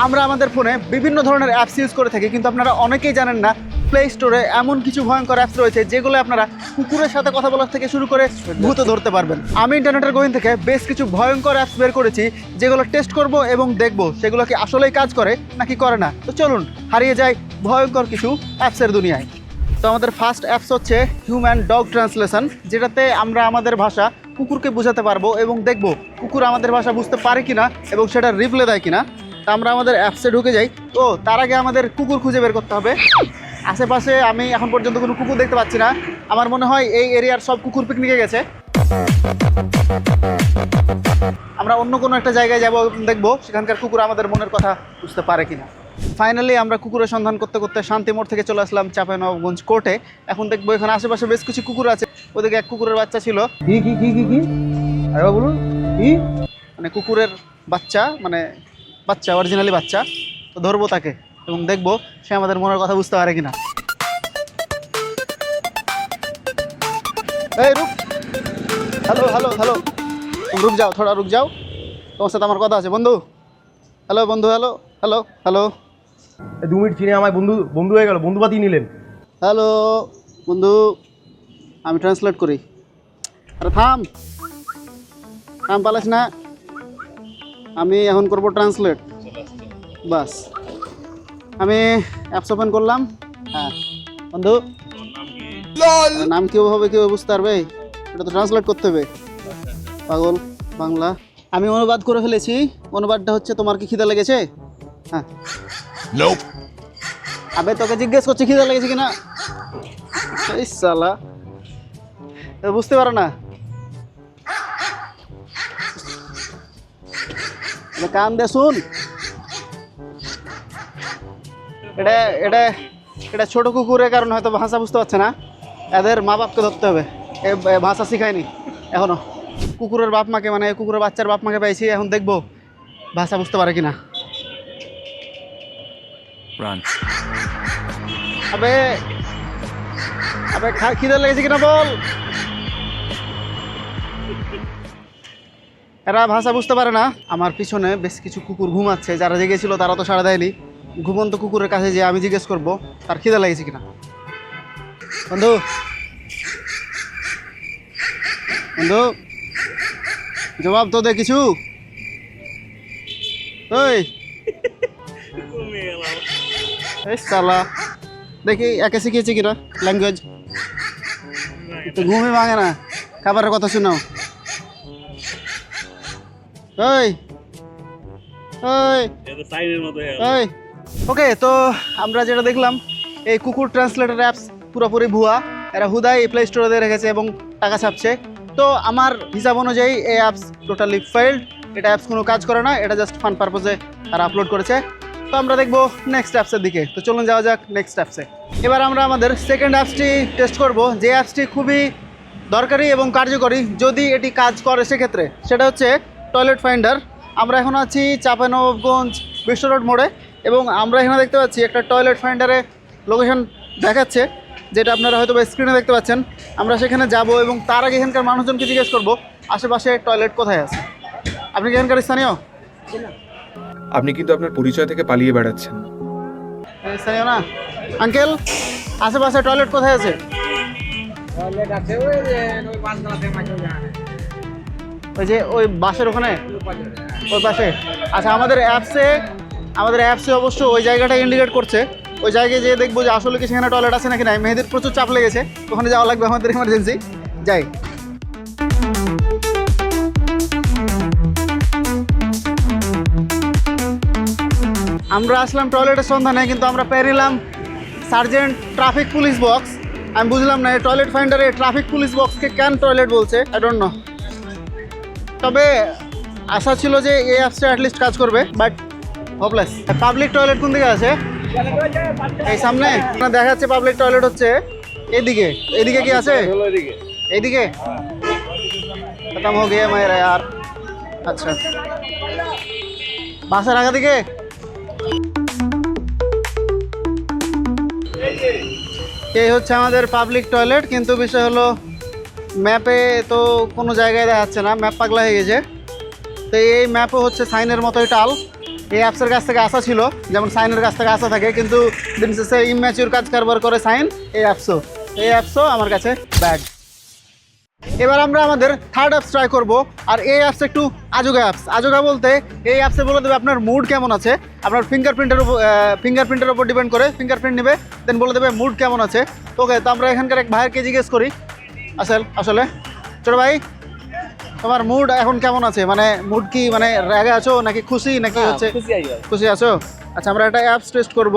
আমরা আমাদের ফোনে বিভিন্ন ধরনের অ্যাপস ইউজ করে থাকি, কিন্তু আপনারা অনেকেই জানেন না প্লে স্টোরে এমন কিছু ভয়ঙ্কর অ্যাপস রয়েছে যেগুলো আপনারা কুকুরের সাথে কথা বলার থেকে শুরু করে ভূত ধরতে পারবেন। আমি ইন্টারনেটের গহীন থেকে বেশ কিছু ভয়ঙ্কর অ্যাপস বের করেছি যেগুলো টেস্ট করব এবং দেখব সেগুলো কি আসলেই কাজ করে নাকি করে না। তো চলুন হারিয়ে যাই ভয়ঙ্কর কিছু অ্যাপসের দুনিয়ায়। তো আমাদের ফার্স্ট অ্যাপস হচ্ছে হিউম্যান ডগ ট্রান্সলেশন, যেটাতে আমরা আমাদের ভাষা কুকুরকে বোঝাতে পারবো এবং দেখব কুকুর আমাদের ভাষা বুঝতে পারে কিনা এবং সেটা রিপ্লাই দেয় কিনা। তা আমরা আমাদের অ্যাপসে ঢুকে যাই। তো তার আগে আমাদের কুকুর খুঁজে বের করতে হবে। আশেপাশে আমি এখন পর্যন্ত কোনো কুকুর দেখতে পাচ্ছি না। আমার মনে হয় এই এরিয়ার সব কুকুর পিকনিকে গেছে। আমরা অন্য কোনো একটা জায়গায় যাব, দেখবো সেখানকার কুকুর আমাদের মনের কথা বুঝতে পারে কিনা। ফাইনালি আমরা কুকুরের সন্ধান করতে করতে শান্তিমোড় থেকে চলে আসলাম চাঁপাইনবাবগঞ্জ কোর্টে। এখন দেখবো এখানে আশেপাশে বেশ কিছু কুকুর আছে। ওদিকে এক কুকুরের বাচ্চা ছিল। কি কি কি কি কি আরে বলুন কি? মানে কুকুরের বাচ্চা, মানে বাচ্চা, অরিজিনালি বাচ্চা। তো ধরবো তাকে এবং দেখবো সে আমাদের মনের কথা বুঝতে পারে কিনা। এই রুক, হ্যালো হ্যালো হ্যালো, রুক যাও, থোড়া রুক যাও, তোমার সাথে আমার কথা আছে বন্ধু। হ্যালো বন্ধু, হ্যালো হ্যালো হ্যালো। 2 মিনিট চিনে আমায় বন্ধু বন্ধু হয়ে গেল, বন্ধু পাতি নিলেন। হ্যালো বন্ধু, আমি ট্রান্সলেট করি। আরে থাম থাম, পালাস না। আমি এখন করব ট্রান্সলেট, বাস। আমি অ্যাপস ওপেন করলাম। হ্যাঁ বন্ধু, নাম কেউ হবে, কেউ বুঝতে পারবে? এটা তো ট্রান্সলেট করতে হবে, পাগল বাংলা। আমি অনুবাদ করে ফেলেছি। অনুবাদটা হচ্ছে তোমার কি খিদা লেগেছে? হ্যাঁ। আবে তোকে জিজ্ঞেস করছি খিদা লেগেছে কিনা। এই শালা বুঝতে পারো না? কান দে শুন। এটা এটা এটা ছোট কুকুরের কারণে হয়তো ভাষা বুঝতে পারছে না। এদের মা বাপকে ধরতে হবে, এ ভাষা শিখায়নি এখনো। কুকুরের বাপ মাকে, মানে কুকুরের বাচ্চার বাপ মাকে পাইছি। এখন দেখবো ভাষা বুঝতে পারে কিনা। আবে আবে খিদে লেগেছে কিনা বল। এরা ভাষা বুঝতে পারে না। আমার পিছনে বেশ কিছু কুকুর ঘুমাচ্ছে, যারা জেগেছিল তারা তো সাড়া দেয়নি। ঘুমন্ত কুকুরের কাছে যে আমি জিজ্ঞেস করবো তার খিদে লেগেছে কিনা। বন্ধু বন্ধু, জবাব তো দে কিছু। ওই শালা, দেখি একে শিখিয়েছি কিনা ল্যাঙ্গুয়েজ। তো ঘুমই ভাঙে না, খাবারের কথা শোনাও। ওই ওই ওই ওকে, তো আমরা যেটা দেখলাম এই কুকুর ট্রান্সলেটর অ্যাপস পুরোপুরি ভুয়া। এরা হুদাই প্লে স্টোরে দিয়ে রেখেছে এবং টাকা ছাপছে। তো আমার হিসাব অনুযায়ী এই অ্যাপস টোটালি ফেইল্ড। এটা অ্যাপস কোনো কাজ করে না, এটা জাস্ট ফান পারপোজে তারা আপলোড করেছে। তো আমরা দেখবো নেক্সট অ্যাপসের দিকে। তো চলুন যাওয়া যাক নেক্সট অ্যাপসে। এবার আমরা আমাদের সেকেন্ড অ্যাপসটি টেস্ট করব, যে অ্যাপসটি খুবই দরকারি এবং কার্যকরী যদি এটি কাজ করে সেক্ষেত্রে। সেটা হচ্ছে টয়লেট ফাইন্ডার। আমরা এখন আছি চাঁপাইনবাবগঞ্জ বিশ্ব রোড মোড়ে এবং আমরা এখানে দেখতে পাচ্ছি একটা টয়লেট ফাইন্ডারে লোকেশন দেখাচ্ছে, যেটা আপনারা হয়তো স্ক্রিনে দেখতে পাচ্ছেন। আমরা সেখানে যাব এবং তার আগে এখানকার মানুষজনকে জিজ্ঞেস করব আশেপাশে টয়লেট কোথায় আছে। আপনি কি এখানকার স্থানীয়? আপনি কিন্তু আপনার পরিচয় থেকে পালিয়ে বেড়াচ্ছেন। স্থানীয় না আঙ্কেল? আশেপাশে টয়লেট কোথায় আছে? ওই যে ওই বাসের ওখানে, ওই পাশে। আচ্ছা, আমাদের অ্যাপসে অবশ্য ওই জায়গাটা ইন্ডিকেট করছে। ওই জায়গায় যেয়ে দেখবো যে আসলে কি সেখানে টয়লেট আছে নাকি নাই। মেহেদির প্রচুর চাপ লেগেছে, ওখানে যাওয়া লাগবে আমাদের ইমার্জেন্সি। যাই। আমরা আসলাম টয়লেটের সন্ধানে, কিন্তু আমরা পেরিলাম সার্জেন্ট ট্রাফিক পুলিশ বক্স। আমি বুঝলাম না এই টয়লেট ফাইন্ডারে ট্রাফিক পুলিশ বক্সকে কেন টয়লেট বলছে, আই ডোন্ট নো। তবে আশা ছিল যে এই অ্যাপসটা অ্যাটলিস্ট কাজ করবে, বাট হোপলেস। পাবলিক টয়লেট কোন দিকে আছে? এই সামনে দেখা যাচ্ছে পাবলিক টয়লেট হচ্ছে এদিকে। এদিকে কি আছে? এইদিকে খতম হো গিয়ে মেরা यार। আচ্ছা, বাসের আগা দিকে। এই হচ্ছে আমাদের পাবলিক টয়লেট, কিন্তু বিষয় হলো ম্যাপে তো কোনো জায়গায় দেখাচ্ছে না, ম্যাপ পাগলা হয়ে গেছে। তো এই ম্যাপও হচ্ছে সাইনের মতোই টাল। এই অ্যাপসের কাছ থেকে আসা ছিল, যেমন সাইনের কাছ থেকে আসা থাকে, কিন্তু দিন শেষে ইম্যাচিউর কাজ কারবার করে সাইন। এই অ্যাপসও আমার কাছে ব্যাড। এবার আমরা আমাদের থার্ড অ্যাপস ট্রাই করব। আর এই অ্যাপস একটু আজোগা অ্যাপস। আজোগা বলতে এই অ্যাপসে বলে দেবে আপনার মুড কেমন আছে, আপনার ফিঙ্গারপ্রিন্টের উপর ডিপেন্ড করে ফিঙ্গারপ্রিন্ট নেবে, দেন বলে দেবে মুড কেমন আছে। ওকে, তো আমরা এখানকার এক ভাইয়েরকে জিজ্ঞেস করি। আসলে ছোটো ভাই, তোমার মুড এখন কেমন আছে? মানে মুড কি মানে রেগে আছো নাকি খুশি নাকি হচ্ছে? খুশি আছো। আচ্ছা, আমরা একটা অ্যাপস টেস্ট করব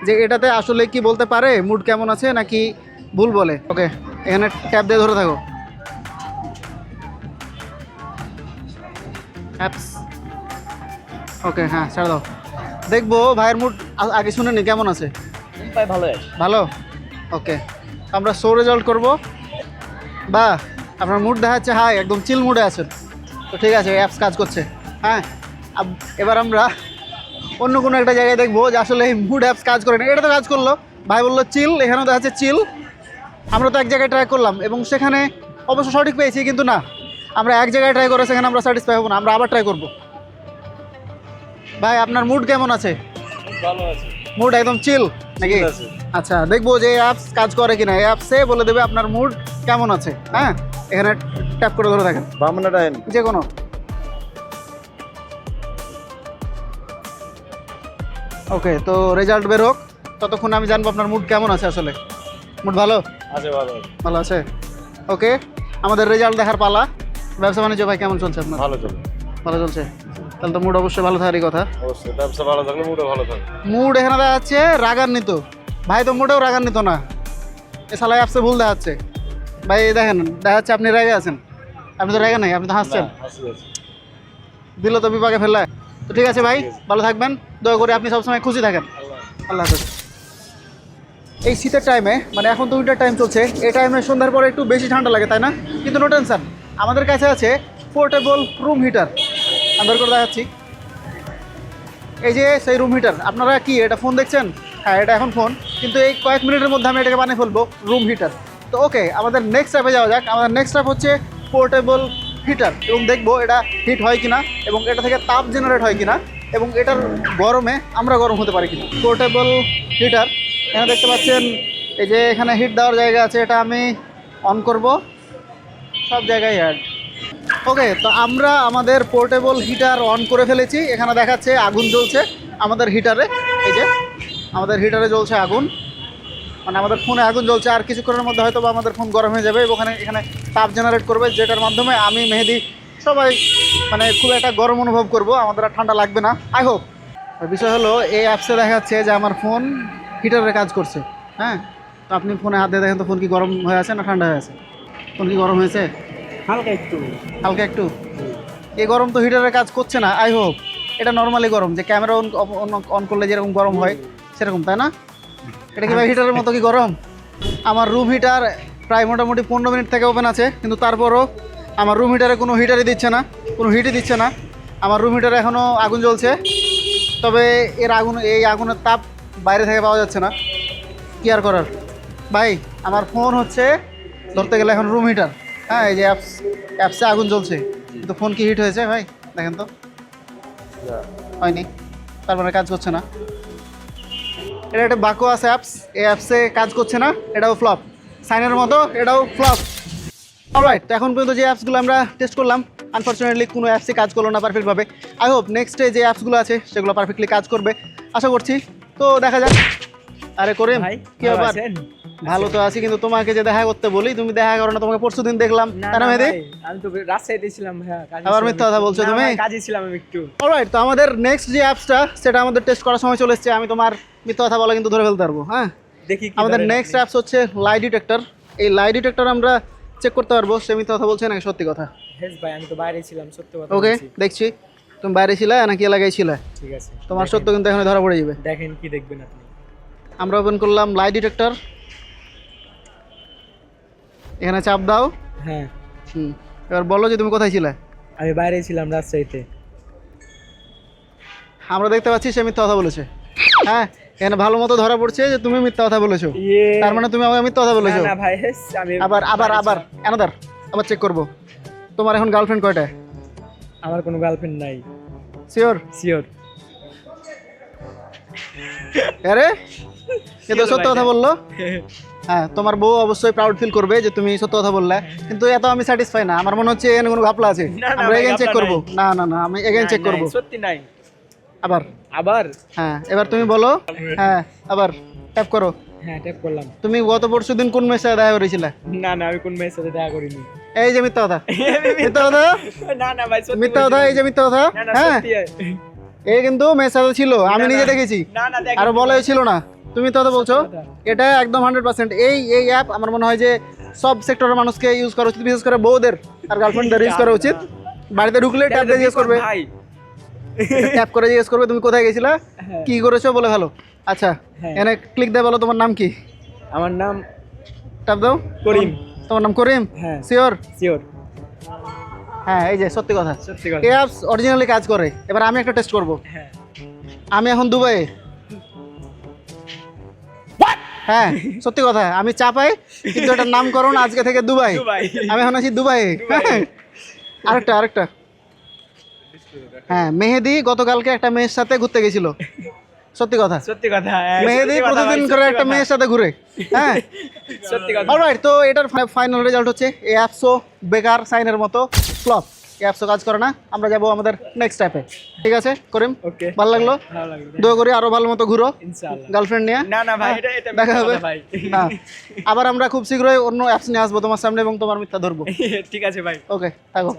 যে এটাতে আসলে কি বলতে পারে মুড কেমন আছে নাকি ভুল বলে। ওকে, এখানে ট্যাপ দিয়ে ধরে থাকো। অ্যাপস, ওকে, হ্যাঁ ছেড়ে দাও। দেখবো ভাইয়ের মুড আগে শুনে নি কেমন আছে। ভাই ভালো আছে। ভালো, ওকে। আমরা শো রেজাল্ট করব। বা আপনার মুড দেখাচ্ছে হাই, একদম চিল মুডে আছেন, তো ঠিক আছে, অ্যাপস কাজ করছে। হ্যাঁ, এবার আমরা অন্য কোনো একটা জায়গায় দেখবো যে আসলে এই মুড অ্যাপস কাজ করে না। এটা তো কাজ করলো, ভাই বললো চিল, এখানেও দেখাচ্ছে চিল। আমরা তো এক জায়গায় ট্রাই করলাম এবং সেখানে অবশ্য সঠিক পেয়েছি, কিন্তু না, আমরা এক জায়গায় ট্রাই করে সেখানে আমরা স্যাটিসফাই হবো না, আমরা আবার ট্রাই করব। ভাই আপনার মুড কেমন আছে? ভালো আছে। মুড একদম চিল নাকি? ঠিক আছে। আচ্ছা, দেখবো যে অ্যাপস কাজ করে কিনা। এই অ্যাপসে বলে দেবে আপনার মুড কেমন আছে। হ্যাঁ, এখানে ট্যাপ করে ধরে থাকেন, বামনা ডাইন যে কোনো। ওকে, তো রেজাল্ট বের হোক, ততক্ষণ আমি জানবো আপনার মুড কেমন আছে। আসলে মুড ভালো আছে, ভালো আছে। ভালো আছে। ওকে, আমাদের রেজাল্ট দেখার পালা। ব্যবসা বাণিজ্য ভাই কেমন চলছে আপনার? ভালো চলে। ভালো চলছে, তাহলে তো মুড অবশ্যই ভালো থাকারই কথা। অবশ্যই ব্যবসা ভালো থাকলে মুডও ভালো থাকে। মুড এখানে দেখাচ্ছে রাগান্বিত, ভাই তো মোটেও রাগান্বিত না, এ সালাই অ্যাপসে ভুল দেখাচ্ছে। ভাই এই দেখেন, দেখাচ্ছে আপনি রেগে আছেন। আপনি তো রেগে নাই, আপনি তো হাসছেন। আছে আছে। দিল তো বিপাকে ফেললে। তো ঠিক আছে ভাই, ভালো থাকবেন, দয়া করে আপনি সবসময় খুশি থাকেন। আল্লাহ হাফেজ। এই শীতের টাইমে, মানে এখন তো উইন্টার টাইম চলছে, এই টাইমে সন্ধ্যার পরে একটু বেশি ঠান্ডা লাগে, তাই না? কিন্তু নো টেনশন, আমাদের কাছে আছে পোর্টেবল রুম হিটার। আমি বের করে দেখাচ্ছি। এই যে সেই রুম হিটার। আপনারা কি এটা ফোন দেখছেন? হ্যাঁ, এটা এখন ফোন, কিন্তু এই কয়েক মিনিটের মধ্যে আমি এটাকে বানিয়ে ফেলবো রুম হিটার। তো ওকে, আমাদের নেক্সট স্টেপে যাওয়া যাক। আমাদের নেক্সট স্টেপ হচ্ছে পোর্টেবল হিটার, এবং দেখবো এটা হিট হয় কিনা এবং এটা থেকে তাপ জেনারেট হয় কিনা এবং এটার গরমে আমরা গরম হতে পারি কিনা। পোর্টেবল হিটার, এখানে দেখতে পাচ্ছেন এই যে এখানে হিট দেওয়ার জায়গা আছে, এটা আমি অন করব। সব জায়গায় অ্যাড। ওকে, তো আমরা আমাদের পোর্টেবল হিটার অন করে ফেলেছি। এখানে দেখাচ্ছে আগুন জ্বলছে আমাদের হিটারে। এই যে আমাদের হিটারে জ্বলছে আগুন, মানে আমাদের ফোনে আগুন জ্বলছে। আর কিছুক্ষণের মধ্যে হয়তো বা আমাদের ফোন গরম হয়ে যাবে এবং এখানে তাপ জেনারেট করবে, যেটার মাধ্যমে আমি, মেহেদি, সবাই মানে খুব একটা গরম অনুভব করব, আমাদের আর ঠান্ডা লাগবে না, আই হোপ। বিষয় হলো এই অ্যাপসে দেখাচ্ছে যে আমার ফোন হিটারে কাজ করছে। হ্যাঁ, তো আপনি ফোনে হাত দিয়ে দেখেন তো ফোন কি গরম হয়ে আছে না ঠান্ডা হয়ে আছে? ফোন কি গরম হয়েছে? হালকা একটু। হালকা একটু। এই গরম তো হিটারের কাজ করছে না, আই হোপ। এটা নর্মালি গরম, যে ক্যামেরা অন করলে যেরকম গরম হয় সেরকম, তাই না? এটা কি ভাই হিটারের মতো কি গরম? আমার রুম হিটার প্রায় মোটামুটি 15 মিনিট থেকে ওপেন আছে, কিন্তু তারপরও আমার রুম হিটারে কোনো হিটারই দিচ্ছে না, কোনো হিটই দিচ্ছে না। আমার রুম হিটারে এখনও আগুন জ্বলছে, তবে এই আগুনের তাপ বাইরে থেকে পাওয়া যাচ্ছে না। কি আর করার ভাই, আমার ফোন হচ্ছে ধরতে গেলে এখন রুম হিটার। হ্যাঁ, এই যে অ্যাপসে আগুন জ্বলছে, কিন্তু ফোন কি হিট হয়েছে ভাই? দেখেন তো, হয়নি, তার মানে কাজ করছে না। এটা একটা বাকোয়াস অ্যাপস, এই অ্যাপসে কাজ করছে না, এটাও ফ্লপ। সাইনের মতো এটাও ফ্লপ। অলরাইট, তো এখন পর্যন্ত যে অ্যাপসগুলো আমরা টেস্ট করলাম, আনফর্চুনেটলি কোনো অ্যাপসই কাজ করলো না পারফেক্টভাবে। আই হোপ নেক্সটে যে অ্যাপসগুলো আছে সেগুলো পারফেক্টলি কাজ করবে, আশা করছি। তো দেখা যাক। আরে করে কি ব্যাপার? ভালো তো আছি, কিন্তু তোমাকে যে দেখা করতে বলি তুমি দেখা করো না। তোমাকে পরশুদিন দেখলাম, তাই না মেহেদি? আমি তো রাজশাহীতে ছিলাম ভাইয়া, আবার মিথ্যা কথা বলছো তুমি। কাজে ছিলাম আমি একটু। অলরাইট, তো আমাদের নেক্সট যে অ্যাপসটা সেটা আমাদের টেস্ট করার সময় চলে এসেছে। আমি তোমার মিথ্যা কথা বলা কিন্তু ধরে ফেলতে পারবো। হ্যাঁ, দেখি আমাদের নেক্সট অ্যাপস হচ্ছে লাই ডিটেক্টর। এই লাই ডিটেক্টর আমরা চেক করতে পারবো সে মিথ্যা কথা বলছে নাকি সত্যি কথা। হেস ভাই, আমি তো বাইরে ছিলাম, সত্যি কথা ওকে, বলছি। দেখছি তুমি বাইরে ছিলে নাকি এলাকায় ছিলে। ঠিক আছে, তোমার সত্য কিন্তু এখানে ধরা পড়ে যাবে। দেখেন কি দেখবেন আপনি। আমরা ওপেন করলাম লাই ডিটেক্টর, এখানে চাপ দাও। হ্যাঁ, এবার বলো যে তুমি কোথায় ছিলে। আমি বাইরে ছিলাম রাজশাহীতে। আমরা দেখতে পাচ্ছি সে মিথ্যা কথা বলেছে। হ্যাঁ, এখানে ভালো মতো ধরা পড়ছে যে তুমি মিথ্যা কথা বলেছো। তার মানে তুমি আমাকে মিথ্যা কথা বলেছো। না ভাই, হেস, আমি আবার অ্যানাদার আবার চেক করব। তোমার এখন গার্লফ্রেন্ড কয়টা? আমার কোনো গার্লফ্রেন্ড নাই। শিওর? শিওর। আরে এ তো সত্য কথা বললো। হ্যাঁ, তোমার বউ অবশ্যই প্রাউড ফিল করবে যে তুমি সত্য কথা বললে, কিন্তু এত আমি স্যাটিসফাই না। আমার মনে হচ্ছে এখানে কোনো ঘাপলা আছে। না, আমরা ভাই, এগেন চেক ঘাপলা করবো। না না না, আমি এগেন চেক করবো। সত্যি নাই। আবার আবার? হ্যাঁ, এবার তুমি বলো। হ্যাঁ, আবার ট্যাপ করো। হ্যাঁ, ট্যাপ করলাম। তুমি গত পরশু দিন কোন মেয়ের সাথে দেখা করেছিলে? না না, আমি কোন মেয়ের সাথে দেখা করিনি। এই যে মিথ্যা কথা, মিথ্যা কথা, না না ভাই, সত্যি মিথ্যা কথা, এই যে মিথ্যা কথা। না না, হ্যাঁ, সত্যি। এই কিন্তু মেয়ের সাথে ছিল, আমি না, নিজে না। দেখেছি। না না, দেখ। আর বলাই ছিল না, তুমি তো বলছো। সত্যি কথা। এটা একদম 100%। এই অ্যাপ আমার মনে হয় যে সব সেক্টরের মানুষকে ইউজ করা উচিত, বিশেষ করে বউদের আর গার্লফ্রেন্ডদের ইউজ করা উচিত। বাড়িতে ঢুকলে ট্যাপ দিয়ে জিজ্ঞেস করবে, ভাই ট্যাপ করে জিজ্ঞেস করবে তুমি কোথায় গেছিলা, হ্যাঁ। কি করেছো বলে ভালো। আচ্ছা, হ্যাঁ। এনে ক্লিক দিয়ে বলো তোমার নাম কি। আমার নাম ট্যাপ দাও। করিম। তোমার নাম করিম? হ্যাঁ। শিওর? শিওর। হ্যাঁ, এই যে সত্যি কথা, সত্যি কথা। এই অ্যাপস অরিজিনালি কাজ করে। এবার আমি একটা টেস্ট করব। হ্যাঁ। আমি এখন দুবাইয়ে। হ্যাঁ, সত্যি কথা, আমি চাপাই, কিন্তু এটার নামকরণ আজকে থেকে দুবাই। দুবাই। আমি এখন আছি দুবাইয়ে। আরেকটা। হ্যাঁ, মেহেদি গতকালকে একটা মেয়ের সাথে ঘুরতে গেছিল। সত্যি কথা, সত্যি কথা। হ্যাঁ, মেহেদি সত্যি কথা প্রতিদিন ভাই, করে সত্যি একটা কথা। মেয়ের সাথে ঘুরে। হ্যাঁ, সত্যি কথা। অলরাইট, তো এটার ফাইনাল রেজাল্ট হচ্ছে এই অ্যাপসও বেকার, সাইনের মতো ফ্লপ। এই অ্যাপসও কাজ করে না। আমরা যাব আমাদের নেক্সট অ্যাপে। ঠিক আছে করিম, ওকে। ভালো লাগলো। ভালো লাগলো। দোয়া করি আরো ভালো মতো ঘুরো ইনশাআল্লাহ। গার্লফ্রেন্ড নিয়ে। না না ভাই, হ্যাঁ, এটা দেখা মিথ্যা হবে কথা ভাই। না। আবার আমরা খুব শীঘ্রই অন্য অ্যাপস নিয়ে আসবো তোমার সামনে এবং তোমার মিথ্যা ধরবো। ঠিক আছে ভাই। ওকে, থাকো।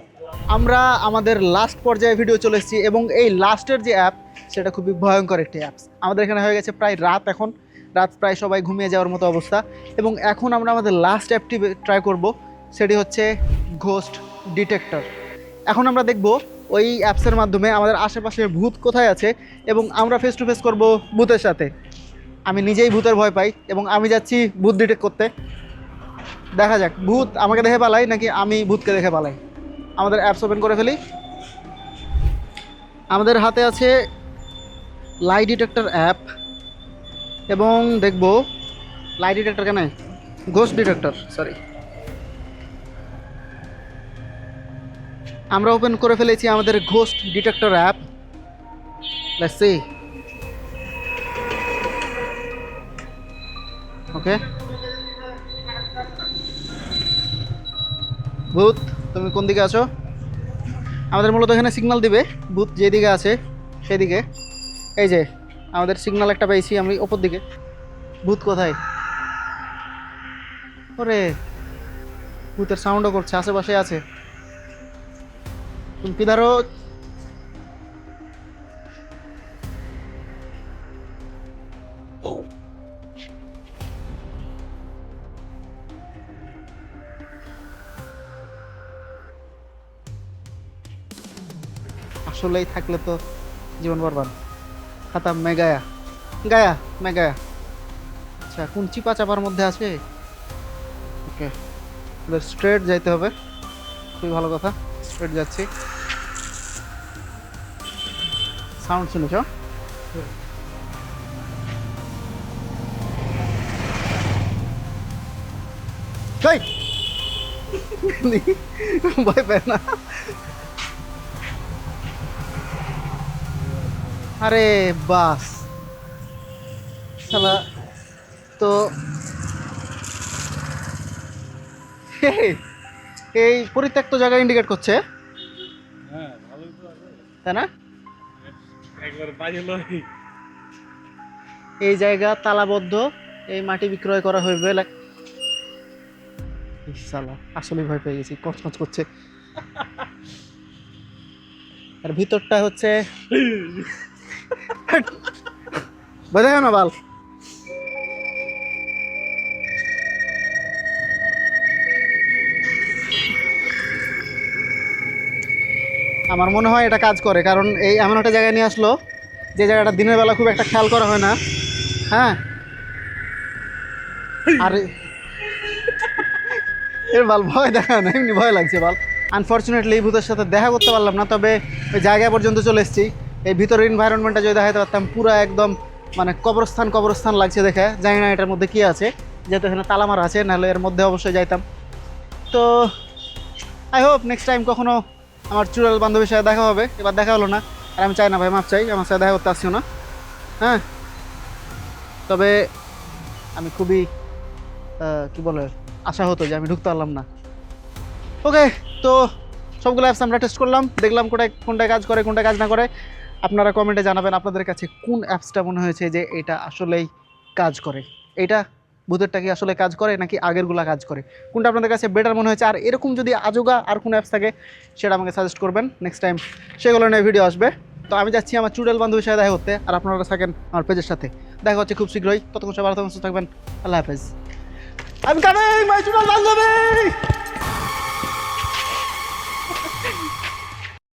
আমরা আমাদের লাস্ট পর্যায়ে ভিডিও চলে এসেছি এবং এই লাস্টের যে অ্যাপ সেটা খুবই ভয়ঙ্কর একটি অ্যাপস। আমাদের এখানে হয়ে গেছে প্রায় রাত, এখন রাত প্রায় সবাই ঘুমিয়ে যাওয়ার মতো অবস্থা, এবং এখন আমরা আমাদের লাস্ট অ্যাপটি ট্রাই করব, সেটি হচ্ছে ঘোস্ট ডিটেক্টর। এখন আমরা দেখব ওই অ্যাপসের মাধ্যমে আমাদের আশেপাশের ভূত কোথায় আছে এবং আমরা ফেস টু ফেস করব ভূতের সাথে। আমি নিজেই ভূতের ভয় পাই এবং আমি যাচ্ছি ভূত ডিটেক্ট করতে। দেখা যাক ভূত আমাকে দেখে পালাই নাকি আমি ভূতকে দেখে পালাই। আমাদের অ্যাপস ওপেন করে ফেলি। আমাদের হাতে আছে লাই ডিটেক্টর অ্যাপ এবং দেখব লাই ডিটেক্টর কেন, ঘোস্ট ডিটেক্টর, সরি। আমরা ওপেন করে ফেলেছি আমাদের ghost detector app. Let's see. Okay, ভূত তুমি কোন দিকে আছো? আমাদের মূলত এখানে সিগন্যাল দিবে ভূত যেদিকে আছে সেদিকে। এই যে আমাদের সিগন্যাল একটা পেয়েছি আমি ওপর দিকে। ভূত কোথায়? ওরে, ভূতের সাউন্ডও করছে, আশেপাশে আছে। তুমি কিধারো? আসলেই থাকলে তো জীবন বরবাদ। খাতাম মে গায়া গায়া মে গায়া। আচ্ছা, কোন চিপা চাপার মধ্যে আছে? ওকে, স্ট্রেট যাইতে হবে, খুবই ভালো কথা। স্ট্রেট যাচ্ছি। সাউন্ড শুনেছ? ভয় পায় না। আরে বাস শালা, তো এই পরিত্যক্ত জায়গা ইন্ডিকেট করছে, তাই না? এই জায়গা তালাবদ্ধ, এই মাটি বিক্রয় করা হইবে। শালা আসলে ভয় পেয়ে গেছি, কচকচ করছে। আর ভিতরটা হচ্ছে বোঝা না বাল। আমার মনে হয় এটা কাজ করে, কারণ এই এমন একটা জায়গায় নিয়ে আসলো যে জায়গাটা দিনের বেলা খুব একটা খেয়াল করা হয় না। হ্যাঁ, আর এর বাল ভয় দেখা না, এমনি ভয় লাগছে বাল। আনফর্চুনেটলি এই ভূতের সাথে দেখা করতে পারলাম না, তবে ওই জায়গা পর্যন্ত চলে এসেছি। এই ভিতরের এনভায়রনমেন্টটা যদি দেখাতে পারতাম, পুরো একদম মানে কবরস্থান লাগছে দেখে। জানি না এটার মধ্যে কী আছে, যেহেতু এখানে তালামার আছে, নাহলে এর মধ্যে অবশ্যই যাইতাম। তো আই হোপ নেক্সট টাইম কখনো আমার চুড়াল বান্ধবীর সাথে দেখা হবে। এবার দেখা হলো না, আর আমি চাই না ভাই, মাপ চাই, আমার সাথে দেখা করতে আসছিও না। হ্যাঁ, তবে আমি খুবই কি বলে আশা হতো যে আমি ঢুকতে পারলাম না। ওকে, তো সবগুলো অ্যাপস আমরা টেস্ট করলাম, দেখলাম কোনটায় কাজ করে কোনটা কাজ না করে। আপনারা কমেন্টে জানাবেন আপনাদের কাছে কোন অ্যাপসটা মনে হয়েছে যে এটা আসলেই কাজ করে, এটা ভূতেরটা কি আসলে কাজ করে নাকি আগেরগুলা কাজ করে, কোনটা আপনাদের কাছে বেটার মনে হয়েছে। আর এরকম যদি আজোগা আর কোনো অ্যাপস থাকে সেটা আমাকে সাজেস্ট করবেন, নেক্সট টাইম সেগুলো নিয়ে ভিডিও আসবে। তো আমি যাচ্ছি আমার চুড়েল বান্ধবীর সাথে দেখা করতে, আর আপনারা থাকেন আমার পেজের সাথে। দেখা হচ্ছে খুব শীঘ্রই, ততক্ষণ সবাই ভালো থাকবেন, সুস্থ থাকবেন। আল্লাহ হাফেজ। আমি কামিং মাই চুড়েল বান্ধবী।